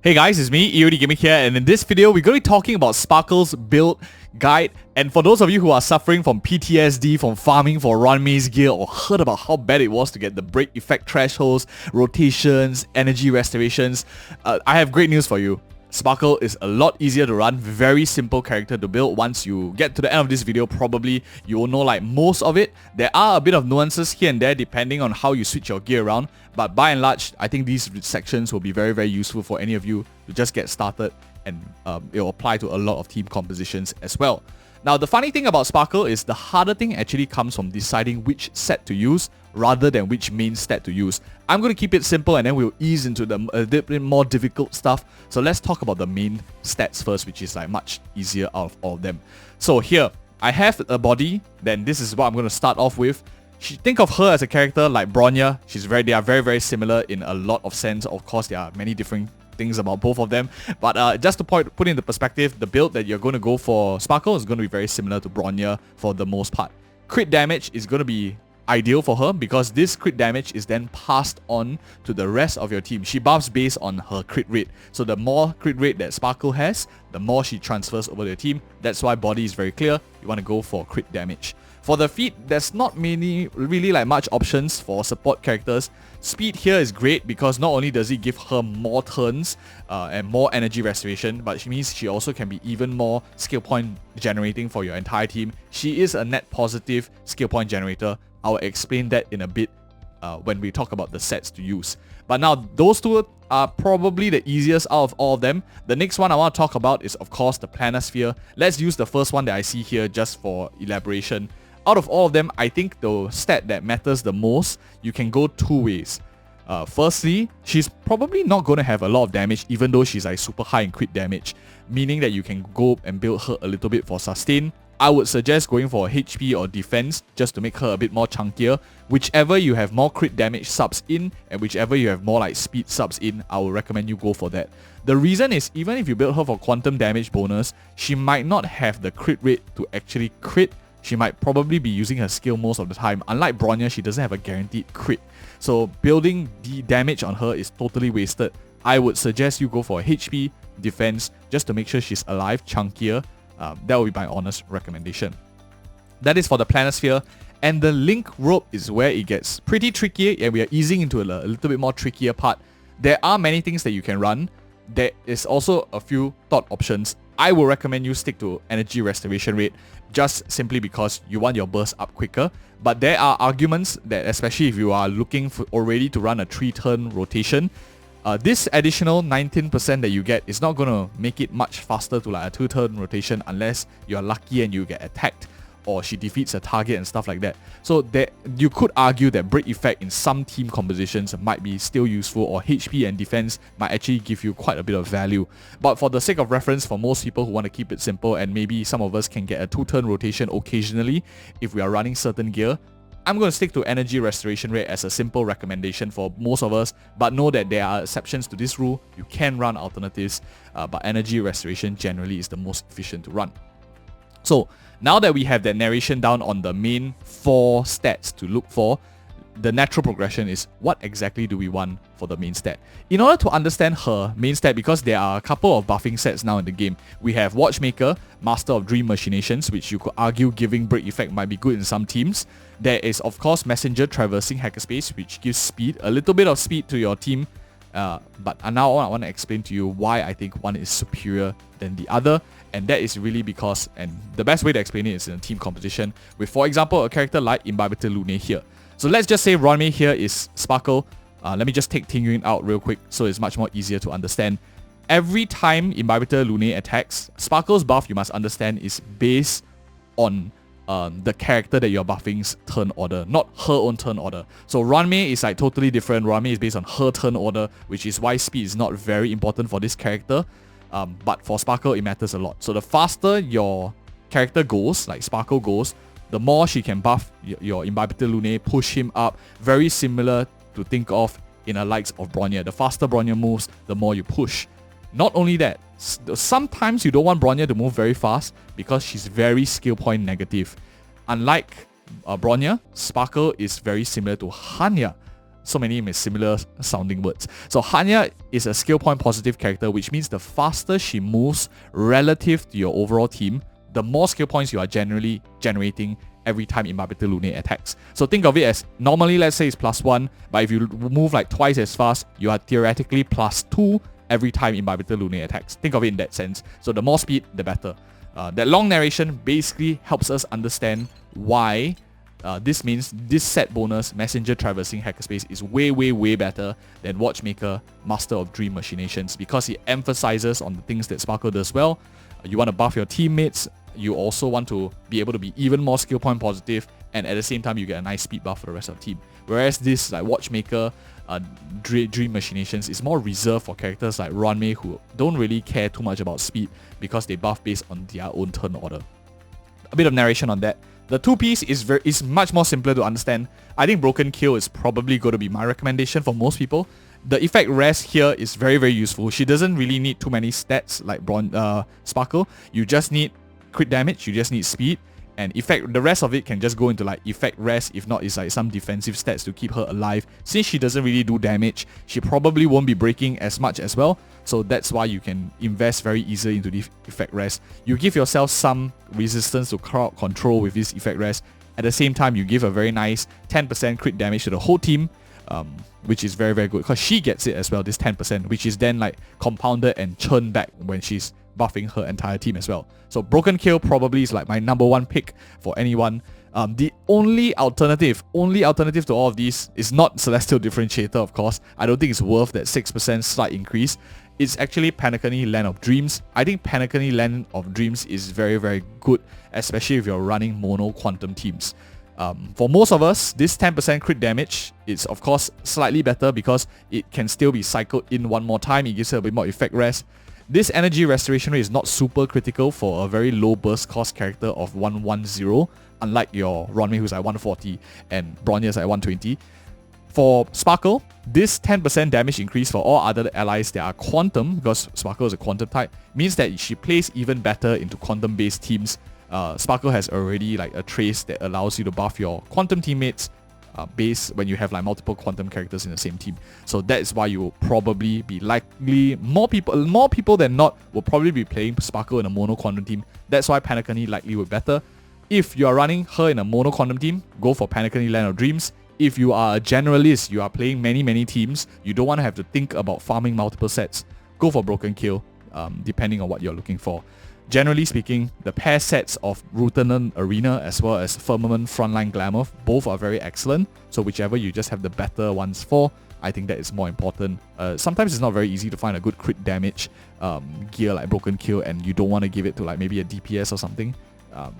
Hey guys, it's me, EODGamer here, and in this video, we're going to be talking about Sparkle's build guide. And for those of you who are suffering from PTSD from farming for Runmay's gear or heard about how bad it was to get the break effect thresholds, rotations, energy restorations, I have great news for you. Sparkle is a lot easier to run, very simple character to build. Once you get to the end of this video, probably you will know like most of it. There are a bit of nuances here and there depending on how you switch your gear around, but by and large, I think these sections will be very useful for any of you to just get started, and it will apply to a lot of team compositions as well. Now, the funny thing about Sparkle is the harder thing actually comes from deciding which set to use rather than which main stat to use. I'm going to keep it simple and then we'll ease into a bit more difficult stuff. So let's talk about the main stats first, which is like much easier out of all of them. So here, I have a body, then this is what I'm going to start off with. Think of her as a character like Bronya. They are very similar in a lot of sense. Of course, there are many different things about both of them, but just to put into perspective, the build that you're going to go for Sparkle is going to be very similar to Bronya for the most part. Crit damage is going to be ideal for her because this crit damage is then passed on to the rest of your team. She buffs based on her crit rate, so the more crit rate that Sparkle has, the more she transfers over to your team. That's why body is very clear. You want to go for crit damage. For the feat, there's not really like much options for support characters. Speed here is great because not only does it give her more turns and more energy restoration, but she means she also can be even more skill point generating for your entire team. She is a net positive skill point generator. I'll explain that in a bit when we talk about the sets to use. But now, those two are probably the easiest out of all of them. The next one I want to talk about is, of course, the Planisphere. Let's use the first one that I see here just for elaboration. Out of all of them, I think the stat that matters the most, you can go two ways. Firstly, she's probably not going to have a lot of damage even though she's like super high in crit damage, meaning that you can go and build her a little bit for sustain. I would suggest going for HP or defense just to make her a bit more chunkier. Whichever you have more crit damage subs in and whichever you have more like speed subs in, I would recommend you go for that. The reason is, even if you build her for quantum damage bonus, she might not have the crit rate to actually crit. She might probably be using her skill most of the time. Unlike Bronya, she doesn't have a guaranteed crit. So building the damage on her is totally wasted. I would suggest you go for HP, defense, just to make sure she's alive, chunkier. That would be my honest recommendation. That is for the Planisphere. And the Link Rope is where it gets pretty tricky, and we are easing into a little bit more trickier part. There are many things that you can run. There is also a few thought options. I will recommend you stick to energy restoration rate just simply because you want your burst up quicker. But there are arguments that, especially if you are looking for already to run a 3-turn rotation, this additional 19% that you get is not going to make it much faster to like a 2-turn rotation unless you're lucky and you get attacked or she defeats a target and stuff like that. So you could argue that break effect in some team compositions might be still useful, or HP and defense might actually give you quite a bit of value. But for the sake of reference, for most people who want to keep it simple, and maybe some of us can get a 2-turn rotation occasionally if we are running certain gear, I'm going to stick to energy restoration rate as a simple recommendation for most of us, but know that there are exceptions to this rule. You can run alternatives, but energy restoration generally is the most efficient to run. So now that we have that narration down on the main 4 stats to look for, the natural progression is what exactly do we want for the main stat. In order to understand her main stat, because there are a couple of buffing sets now in the game, we have Watchmaker, Master of Dream Machinations, which you could argue giving break effect might be good in some teams. There is, of course, Messenger Traversing Hackerspace, which gives speed, a little bit of speed to your team. But now I want to explain to you why I think one is superior than the other, and that is really because, and the best way to explain it is in a team competition with, for example, a character like Imbibitor Lunae here. So let's just say Runmei here is Sparkle. Let me just take Tingyun out real quick so it's much more easier to understand. Every time Imbibitor Lunae attacks, Sparkle's buff, you must understand, is based on the character that you're buffing's turn order, not her own turn order. So Runmei is like totally different. Runmei is based on her turn order, which is why speed is not very important for this character. But for Sparkle, it matters a lot. So the faster your character goes, like Sparkle goes, the more she can buff your Imbibitor Lunae, push him up. Very similar to think of in a likes of Bronya. The faster Bronya moves, the more you push. Not only that, sometimes you don't want Bronya to move very fast because she's very skill point negative. Unlike Bronya, Sparkle is very similar to Hanya. so many similar sounding words. So Hanya is a skill point positive character, which means the faster she moves relative to your overall team, the more skill points you are generally generating every time Imbibitor Lunae attacks. So think of it as, normally let's say it's +1, but if you move like twice as fast, you are theoretically +2 every time Imbibitor Lunae attacks. Think of it in that sense. So the more speed, the better. That long narration basically helps us understand why this means this set bonus, Messenger Traversing Hackerspace, is way better than Watchmaker, Master of Dream Machinations, because it emphasizes on the things that Sparkle does well. You want to buff your teammates, you also want to be able to be even more skill point positive, and at the same time you get a nice speed buff for the rest of the team. Whereas this like Watchmaker, Dream Machinations is more reserved for characters like Runmei, who don't really care too much about speed because they buff based on their own turn order. A bit of narration on that. The 2-piece is much more simpler to understand. I think Broken Kill is probably going to be my recommendation for most people. The effect rest here is very useful. She doesn't really need too many stats like Sparkle. You just need crit damage, you just need speed, and effect. The rest of it can just go into like effect rest. If not, it's like some defensive stats to keep her alive. Since she doesn't really do damage, she probably won't be breaking as much as well. So that's why you can invest very easily into the effect rest. You give yourself some resistance to crowd control with this effect rest. At the same time, you give a very nice 10% crit damage to the whole team, which is very good, because she gets it as well, this 10%, which is then like compounded and churned back when she's buffing her entire team as well. So Broken Kill probably is like my #1 pick for anyone. The only alternative to all of these is not Celestial Differentiator, of course. I don't think it's worth that 6% slight increase. It's actually Penacony Land of Dreams. I think Penacony Land of Dreams is very good, especially if you're running mono quantum teams. For most of us, this 10% crit damage is of course slightly better because it can still be cycled in one more time. It gives her a bit more effect rest. This energy restoration rate is not super critical for a very low burst cost character of 110, unlike your Runmei, who's at 140 and Bronya's at 120. For Sparkle, this 10% damage increase for all other allies that are quantum, because Sparkle is a quantum type, means that she plays even better into quantum based teams. Sparkle has already like a trace that allows you to buff your quantum teammates base when you have like multiple quantum characters in the same team. So that's why you will probably be likely, more people than not will probably be playing Sparkle in a mono quantum team. That's why Penacony likely would be better. If you are running her in a mono quantum team, go for Penacony Land of Dreams. If you are a generalist, you are playing many teams, you don't want to have to think about farming multiple sets, go for Broken Kill, depending on what you're looking for. Generally speaking, the pair sets of Rutenant Arena as well as Firmament Frontline Glamour, both are very excellent. So whichever you just have the better ones for, I think that is more important. Sometimes it's not very easy to find a good crit damage gear like Broken Kill, and you don't want to give it to like maybe a DPS or something.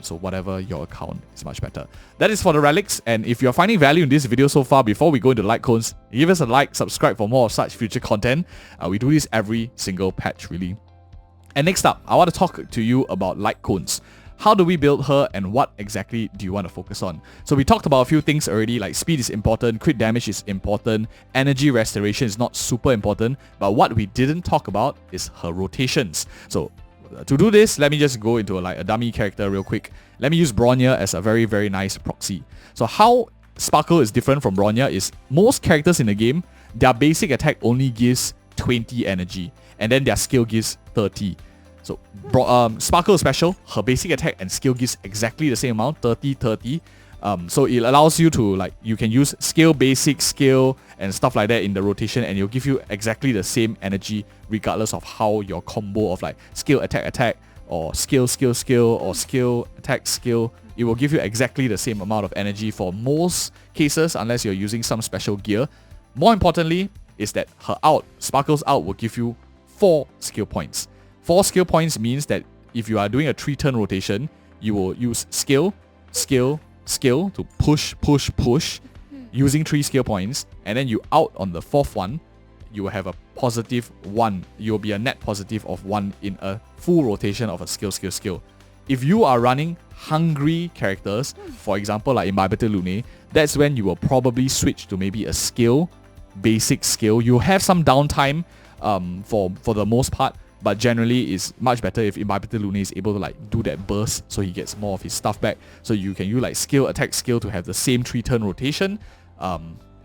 So whatever your account is much better. That is for the relics, and if you're finding value in this video so far, before we go into Lightcones, give us a like, subscribe for more of such future content. We do this every single patch really. And next up, I want to talk to you about Lightcones. How do we build her and what exactly do you want to focus on? So we talked about a few things already, like speed is important, crit damage is important, energy restoration is not super important, but what we didn't talk about is her rotations. So to do this, let me just go into a dummy character real quick. Let me use Bronya as a very nice proxy. So how Sparkle is different from Bronya is most characters in the game, their basic attack only gives 20 energy, and then their skill gives 30. So Sparkle is special, her basic attack and skill gives exactly the same amount, 30. So it allows you to you can use skill, basic, skill and stuff like that in the rotation, and it'll give you exactly the same energy regardless of how your combo of skill, attack or skill or skill, attack, skill, it will give you exactly the same amount of energy for most cases unless you're using some special gear. More importantly is that her ult, Sparkle's ult, will give you 4 skill points. 4 skill points means that if you are doing a 3-turn rotation, you will use skill to push using 3 skill points, and then you out on the 4th one, you will have a positive 1. You will be a net positive of 1 in a full rotation of a skill. If you are running hungry characters, for example like Imbibitor Lunae, that's when you will probably switch to maybe a skill, basic skill. You have some downtime for the most part, but generally it's much better if Imbibitor Lunae is able to do that burst so he gets more of his stuff back. So you can use skill, attack, skill to have the same 3-turn rotation.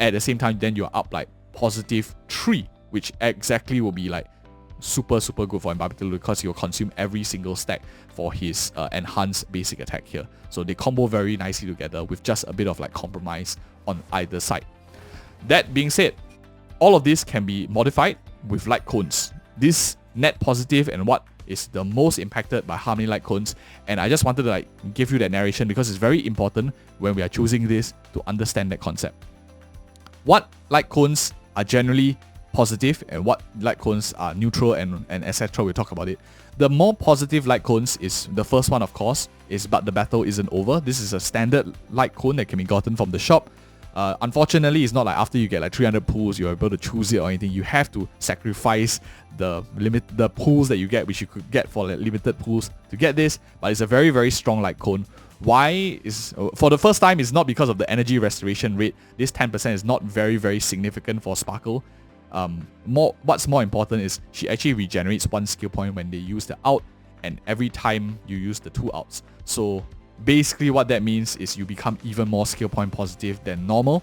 At the same time, then you're up like positive 3, which exactly will be like super good for Imbibitor because he'll consume every single stack for his enhanced basic attack here. So they combo very nicely together with just a bit of like compromise on either side. That being said, all of this can be modified with Lightcones. This net positive and what is the most impacted by how many Lightcones, and I just wanted to like give you that narration because it's very important when we are choosing this to understand that concept. What Lightcones are generally positive and what Lightcones are neutral and etc. We'll talk about it. The more positive Lightcones is the first one, of course, is but the battle isn't over. This is a standard Lightcone that can be gotten from the shop. Unfortunately, it's not like after you get like 300 pulls, you're able to choose it or anything. You have to sacrifice the pulls that you get, which you could get for like limited pulls to get this. But it's a very strong Lightcone. Why is for the first time? It's not because of the energy restoration rate. This 10% is not very significant for Sparkle. What's more important is she actually regenerates 1 skill point when they use the out, and every time you use the 2 outs. So basically what that means is you become even more skill point positive than normal,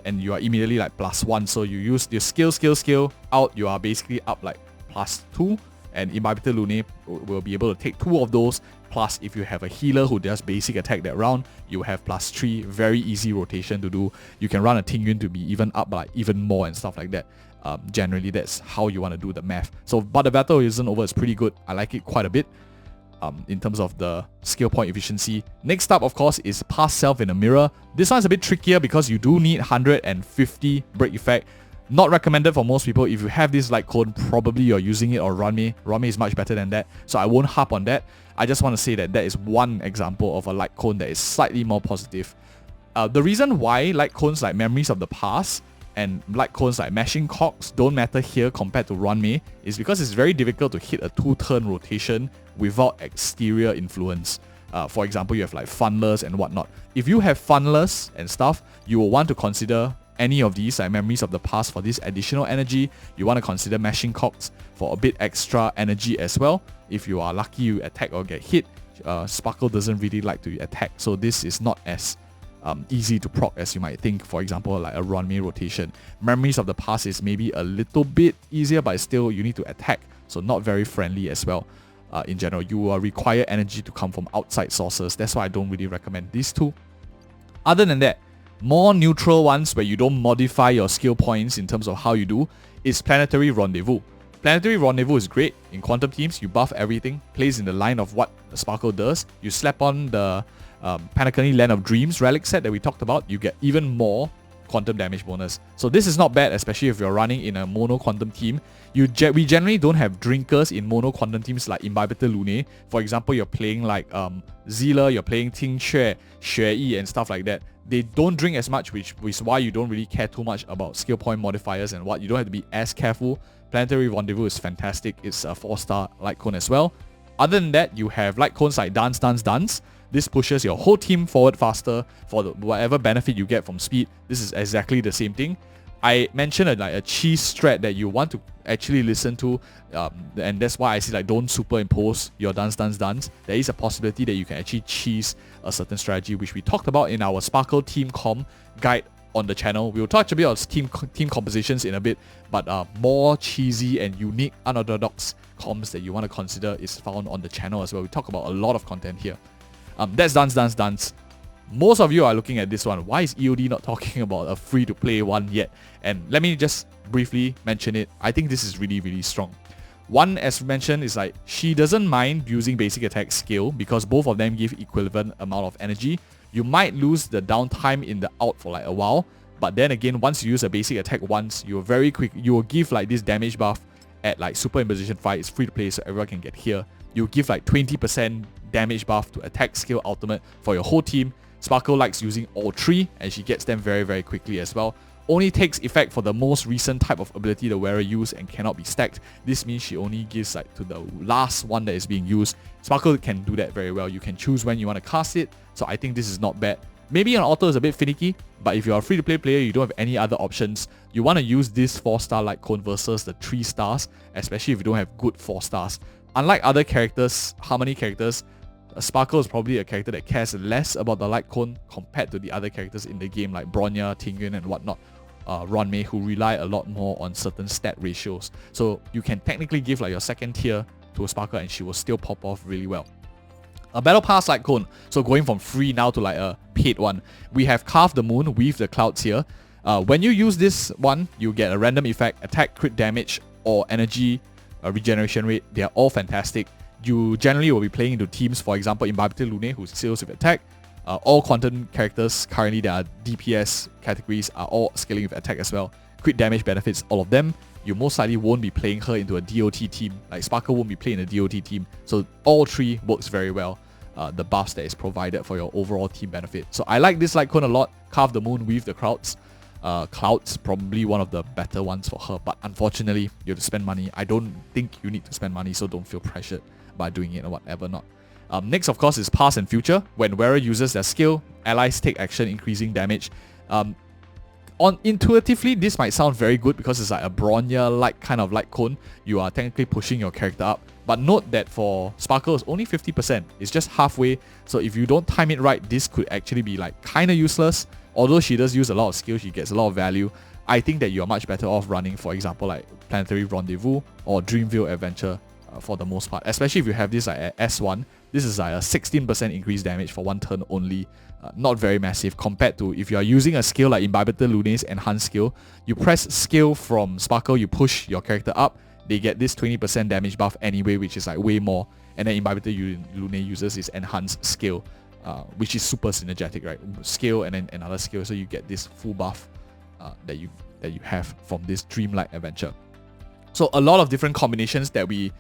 and you are immediately like +1. So you use your skill out, you are basically up like +2, and Imbibitor Lunae will be able to take 2 of those. Plus, if you have a healer who does basic attack that round, you have +3. Very easy rotation to do. You can run a Tingyun to be even up like even more and stuff like that. Generally, that's how you want to do the math. So, but the battle isn't over. It's pretty good. I like it quite a bit in terms of the skill point efficiency. Next up, of course, is Past Self in a Mirror. This one's a bit trickier because you do need 150 break effect. Not recommended for most people. If you have this Lightcone, probably you're using it or Ranmei. Ranmei is much better than that, so I won't harp on that. I just want to say that is one example of a Lightcone that is slightly more positive. The reason why Lightcones like Memories of the Past and Lightcones like Mashing Cogs don't matter here compared to Ranmei is because it's very difficult to hit a 2-turn rotation without exterior influence. For example, you have like Funnelers and whatnot. If you have Funnelers and stuff, you will want to consider any of these like Memories of the Past for this additional energy. You want to consider Mashing Cogs for a bit extra energy as well. If you are lucky you attack or get hit, Sparkle doesn't really like to attack, so this is not as easy to proc as you might think. For example, like a Ranmei rotation. Memories of the Past is maybe a little bit easier, but still you need to attack, so not very friendly as well. In general, you will require energy to come from outside sources. That's why I don't really recommend these two. Other than that, more neutral ones where you don't modify your skill points in terms of how you do is Planetary Rendezvous. Planetary Rendezvous is great. In Quantum Teams, you buff everything, plays in the line of what Sparkle does. You slap on the Panacani Land of Dreams relic set that we talked about, you get even more quantum damage bonus. So this is not bad, especially if you're running in a mono quantum team. We generally don't have drinkers in mono quantum teams like Imbibitor Lunae. For example, you're playing like Zila, you're playing Ting Xue, Xue Yi and stuff like that. They don't drink as much, which is why you don't really care too much about skill point modifiers and what. You don't have to be as careful. Planetary Rendezvous is fantastic. It's a 4-star Lightcone as well. Other than that, you have Lightcones like Dance. This pushes your whole team forward faster for whatever benefit you get from speed. This is exactly the same thing. I mentioned a cheese strat that you want to actually listen to, and that's why I say like don't superimpose your dance. There is a possibility that you can actually cheese a certain strategy, which we talked about in our Sparkle Team Com guide on the channel. We will touch a bit on team compositions in a bit, but more cheesy and unique unorthodox comms that you want to consider is found on the channel as well. We talk about a lot of content here. That's dance. Most of you are looking at this one. Why is EOD not talking about a free-to-play one yet? And let me just briefly mention it. I think this is really strong. One, as mentioned, is like she doesn't mind using basic attack skill because both of them give equivalent amount of energy. You might lose the downtime in the out for like a while, but then again, once you use a basic attack once, you're very quick. You will give like this damage buff at like Super Imposition 5. It's free to play, so everyone can get here. You give like 20% damage buff to attack skill ultimate for your whole team. Sparkle likes using all 3, and she gets them very quickly as well. Only takes effect for the most recent type of ability the wearer used and cannot be stacked. This means she only gives like to the last one that is being used. Sparkle can do that very well. You can choose when you want to cast it, so I think this is not bad. Maybe an auto is a bit finicky, but if you're a free-to-play player, you don't have any other options, you want to use this 4-star Lightcone versus the 3 stars, especially if you don't have good 4 stars. Unlike other characters, Harmony characters, Sparkle is probably a character that cares less about the light cone compared to the other characters in the game like Bronya, Tingyun and whatnot. Runmei, who rely a lot more on certain stat ratios. So you can technically give like your second tier to a Sparkle and she will still pop off really well. A Battle Pass Light Cone, so going from free now to like a paid one. We have Carve the Moon, Weave the Clouds here. When you use this one, you get a random effect, attack, crit damage, or energy regeneration rate. They are all fantastic. You generally will be playing into teams, for example, Imbibitor Lunae, who scales with attack. All quantum characters currently that are DPS categories are all scaling with attack as well. Crit damage benefits all of them. You most likely won't be playing her into a DOT team. Like Sparkle won't be playing a DOT team. So all three works very well. The buffs that is provided for your overall team benefit. So I like this light cone a lot. Carve the Moon, Weave the Clouds. Clouds probably one of the better ones for her, but unfortunately you have to spend money. I don't think you need to spend money, so don't feel pressured by doing it or whatever not. Next, of course, is Past and Future. When wearer uses their skill, allies take action, increasing damage. Intuitively, this might sound very good because it's like a Bronya-like kind of light cone. You are technically pushing your character up. But note that for Sparkle, it's only 50%. It's just halfway. So if you don't time it right, this could actually be like kind of useless. Although she does use a lot of skill, she gets a lot of value. I think that you are much better off running, for example, like Planetary Rendezvous or Dreamville Adventure for the most part. Especially if you have this like at S1. This is like a 16% increased damage for one turn only. Not very massive compared to if you are using a skill like Imbibitor Lunae's Enhanced skill. You press skill from Sparkle, you push your character up. They get this 20% damage buff anyway, which is like way more. And then Imbibitor Lunae uses his Enhanced skill, which is super synergetic, right? Skill and then another skill, so you get this full buff that you have from this Dreamlight Adventure. So a lot of different combinations that we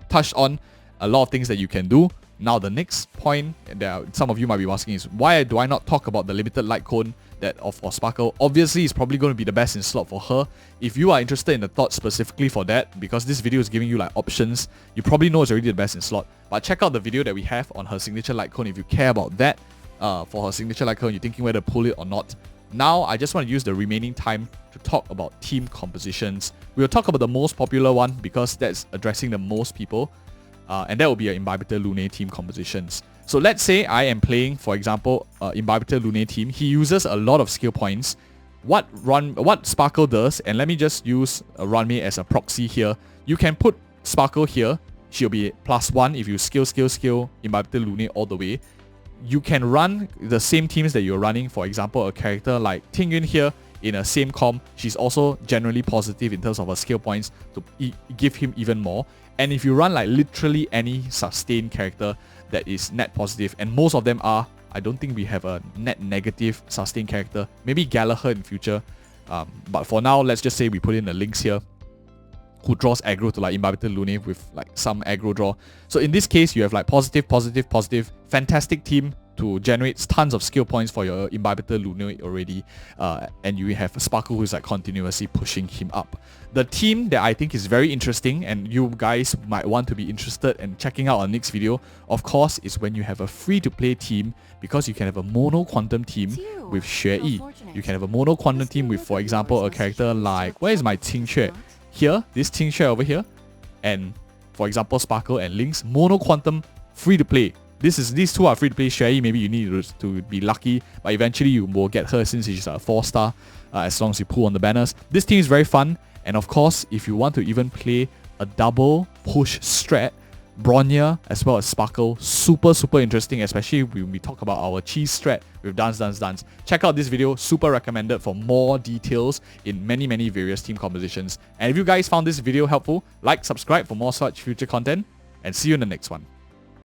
touched on, a lot of things that you can do. Now the next point that some of you might be asking is, why do I not talk about the limited light cone that of Sparkle? Obviously, it's probably going to be the best in slot for her. If you are interested in the thought specifically for that, because this video is giving you like options, you probably know it's already the best in slot. But check out the video that we have on her signature light cone if you care about that. For her signature light cone, you're thinking whether to pull it or not. Now, I just want to use the remaining time to talk about team compositions. We'll talk about the most popular one because that's addressing the most people. And that will be an Imbibitor Lunae team compositions. So let's say I am playing, for example, Imbibitor Lunae team. He uses a lot of skill points. What Sparkle does, and let me just use Runmei as a proxy here. You can put Sparkle here. She'll be +1 if you skill Imbibitor Lunae all the way. You can run the same teams that you're running. For example, a character like Tingyun here in a same comp. She's also generally positive in terms of her skill points to give him even more. And if you run like literally any sustained character that is net positive, and most of them are, I don't think we have a net negative sustained character. Maybe Gallagher in future. But for now, let's just say we put in the links here, who draws aggro to like Imbibitor Lunae with like some aggro draw. So in this case, you have like positive, fantastic team to generate tons of skill points for your Imbibitor Lunae already. And you have Sparkle who's like continuously pushing him up. The team that I think is very interesting, and you guys might want to be interested in checking out our next video, of course, is when you have a free-to-play team, because you can have a mono quantum team with Xue. You can have a mono quantum team with, for example, a character like, where is my Qingxue? Here, this Qingxue over here, and for example, Sparkle and Lynx, mono quantum, free-to-play. These two are free to play. Sherry, maybe you need to be lucky, but eventually you will get her since she's a 4-star, as long as you pull on the banners. This team is very fun, and of course, if you want to even play a double push strat, Bronya as well as Sparkle, super interesting, especially when we talk about our cheese strat with Dance. Check out this video, super recommended for more details in many various team compositions. And if you guys found this video helpful, like, subscribe for more such future content, and see you in the next one.